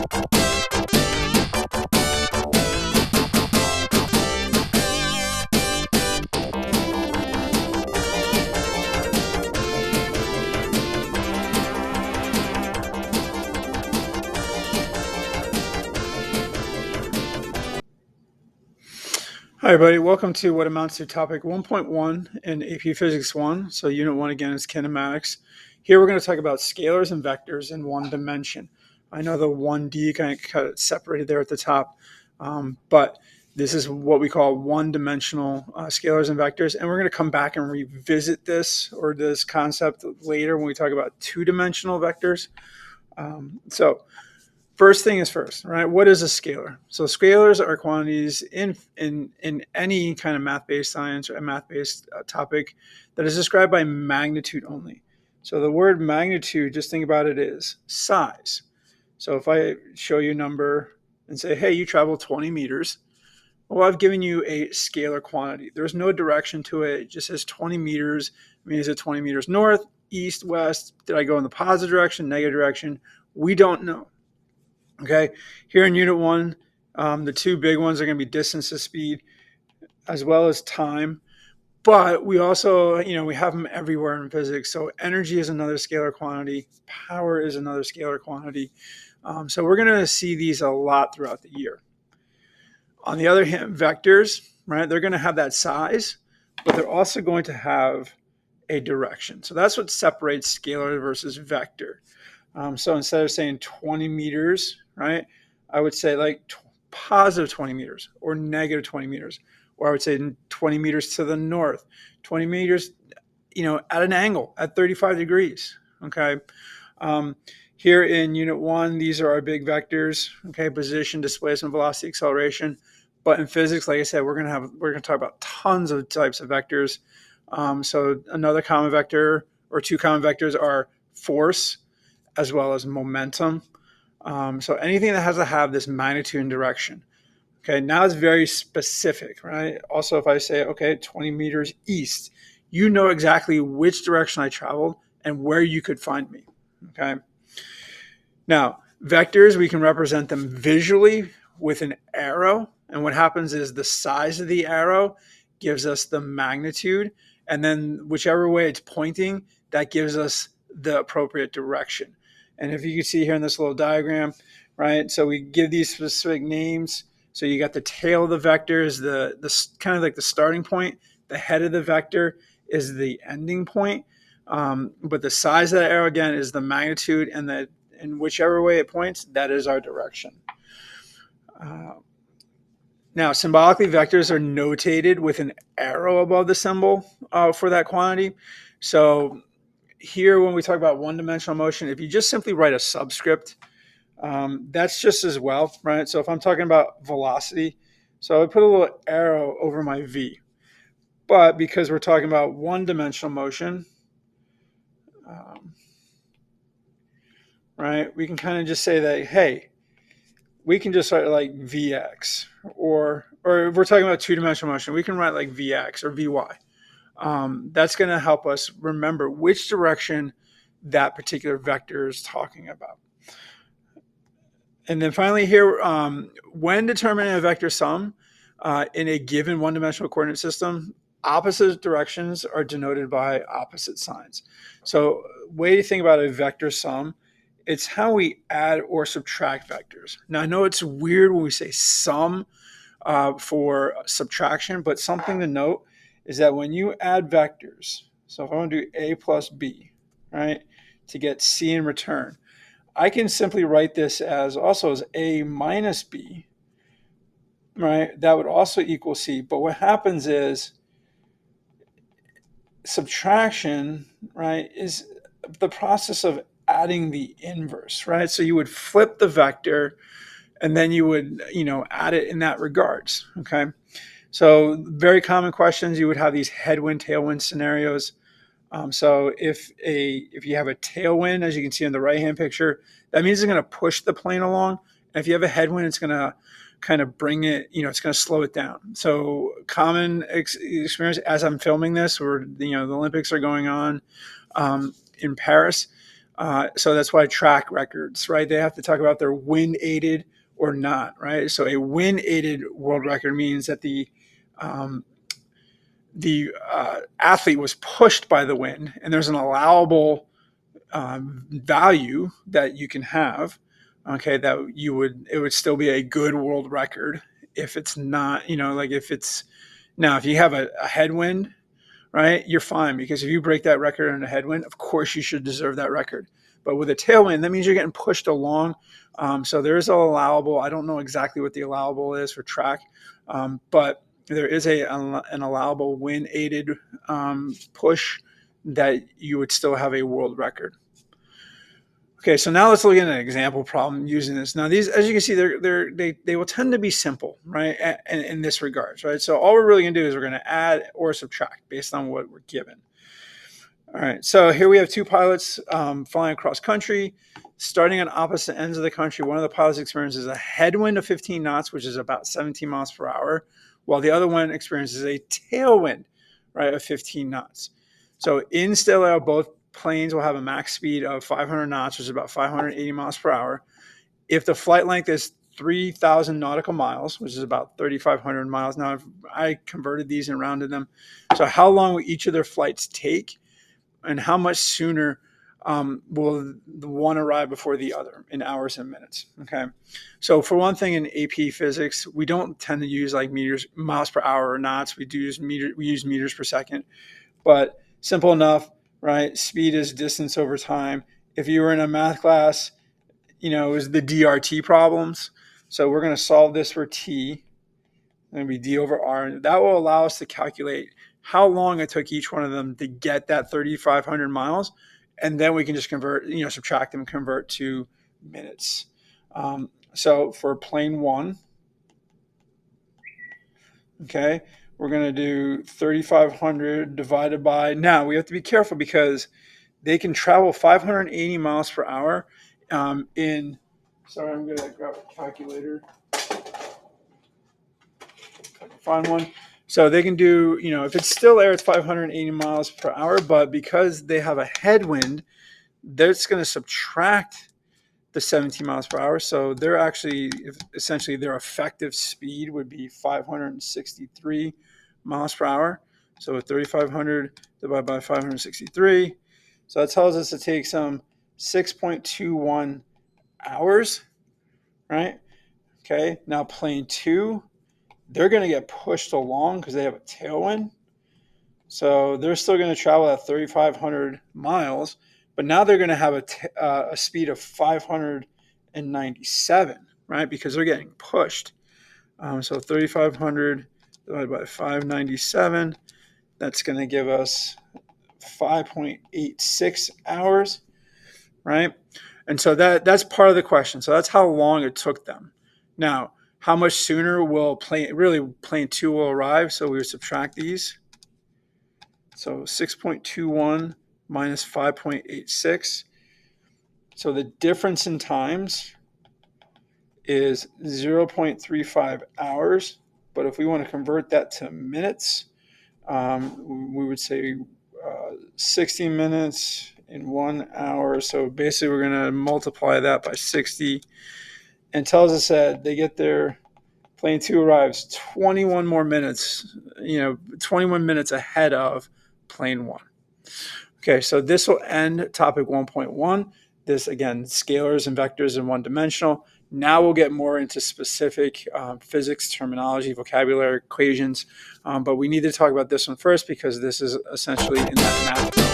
Hi, everybody. Welcome to what amounts to topic 1.1 in AP Physics 1. So unit 1 again is kinematics. Here we're going to talk about scalars and vectors in one dimension. I know the 1D kind of got it separated there at the top, but this is what we call one-dimensional scalars and vectors. And we're going to come back and revisit this or this concept later when we talk about two-dimensional vectors. So first thing is first, right? What is a scalar? So scalars are quantities in any kind of math-based science or a math-based topic that is described by magnitude only. So the word magnitude, just think about it, is size. So if I show you a number and say, hey, you travel 20 meters, well, I've given you a scalar quantity. There's no direction to it. It just says 20 meters. I mean, is it 20 meters north, east, west? Did I go in the positive direction, negative direction? We don't know. Okay, here in unit 1, the two big ones are going to be distance to speed as well as time. But we also, we have them everywhere in physics. So energy is another scalar quantity. Power is another scalar quantity. So we're going to see these a lot throughout the year. On the other hand, vectors, right, they're going to have that size, but they're also going to have a direction. So that's what separates scalar versus vector. So instead of saying 20 meters, right, I would say like positive 20 meters or negative 20 meters. Or I would say 20 meters to the north, 20 meters, at an angle at 35 degrees. Okay. Here in unit 1, these are our big vectors. Okay. Position, displacement, velocity, acceleration. But in physics, like I said, we're going to talk about tons of types of vectors. So another common vector or two common vectors are force as well as momentum. So anything that has to have this magnitude and direction. Okay, now it's very specific, right? Also, if I say, okay, 20 meters east, you know exactly which direction I traveled and where you could find me, okay? Now, vectors, we can represent them visually with an arrow. And what happens is the size of the arrow gives us the magnitude. And then whichever way it's pointing, that gives us the appropriate direction. And if you can see here in this little diagram, right? So we give these specific names. So you got the tail of the vector is the kind of like the starting point. The head of the vector is the ending point. But the size of the arrow, again, is the magnitude. And whichever way it points, that is our direction. Now, symbolically, vectors are notated with an arrow above the symbol for that quantity. So here, when we talk about one-dimensional motion, if you just simply write a subscript, that's just as well, right? So if I'm talking about velocity, so I put a little arrow over my V. But because we're talking about one-dimensional motion, right, we can kind of just say that, hey, we can just write like Vx. Or if we're talking about two-dimensional motion, we can write like Vx or Vy. That's going to help us remember which direction that particular vector is talking about. And then finally here, when determining a vector sum in a given one-dimensional coordinate system, opposite directions are denoted by opposite signs. So way to think about a vector sum, it's how we add or subtract vectors. Now, I know it's weird when we say sum for subtraction, but something to note is that when you add vectors, so if I want to do A plus B, right, to get C in return, I can simply write this as also as A minus B, right? That would also equal C. But what happens is subtraction, right, is the process of adding the inverse, right? So you would flip the vector and then you would, add it in that regards, okay? So very common questions, you would have these headwind, tailwind scenarios. So if you have a tailwind, as you can see in the right-hand picture, that means it's going to push the plane along. And if you have a headwind, it's going to kind of bring it, it's going to slow it down. So common experience as I'm filming this, where the Olympics are going on in Paris. So that's why track records, right? They have to talk about their wind aided or not, right? So a wind aided world record means that um, the athlete was pushed by the wind, and there's an allowable value that you can have. Okay, that it would still be a good world record if it's not, like if it's now if you have a headwind, right, you're fine because if you break that record in a headwind, of course you should deserve that record. But with a tailwind, that means you're getting pushed along. So there is an allowable. I don't know exactly what the allowable is for track, but there is an allowable wind aided push that you would still have a world record. Okay, so now let's look at an example problem using this. Now these, as you can see, they will tend to be simple, right, in this regards, right? So all we're really going to do is we're going to add or subtract based on what we're given. All right, so here we have two pilots flying across country, starting on opposite ends of the country. One of the pilots experiences a headwind of 15 knots, which is about 17 miles per hour, while the other one experiences a tailwind, right, of 15 knots. So in still air, both planes will have a max speed of 500 knots, which is about 580 miles per hour. If the flight length is 3,000 nautical miles, which is about 3,500 miles. Now, I converted these and rounded them. So how long will each of their flights take? And how much sooner will the one arrive before the other in hours and minutes? Okay. So for one thing, in AP physics, we don't tend to use like miles per hour or knots. We use meters per second. But simple enough, right? Speed is distance over time. If you were in a math class, it was the DRT problems. So we're going to solve this for T. It's going to be D over R. And that will allow us to calculate how long it took each one of them to get that 3,500 miles. And then we can just convert, subtract them, convert to minutes. So for plane one, okay, we're going to do 3,500 divided by, now we have to be careful because they can travel 580 miles per hour sorry, I'm going to grab a calculator. Find one. So they can do, if it's still air, it's 580 miles per hour. But because they have a headwind, that's going to subtract the 17 miles per hour. So they're actually, essentially, their effective speed would be 563 miles per hour. So 3,500 divided by 563. So that tells us it takes 6.21 hours, right? Okay. Now plane two, they're going to get pushed along because they have a tailwind. So they're still going to travel at 3,500 miles, but now they're going to have a speed of 597, right? Because they're getting pushed. So 3,500 divided by 597, that's going to give us 5.86 hours, right? And so that's part of the question. So that's how long it took them. Now, how much sooner will plane two will arrive? So we would subtract these. So 6.21 minus 5.86. So the difference in times is 0.35 hours. But if we want to convert that to minutes, we would say 60 minutes in 1 hour. So basically we're going to multiply that by 60 and tells us that they get there, plane two arrives 21 more minutes, 21 minutes ahead of plane one. Okay, so this will end topic 1.1. This, again, scalars and vectors in one dimensional. Now we'll get more into specific physics, terminology, vocabulary, equations. But we need to talk about this one first because this is essentially in that math.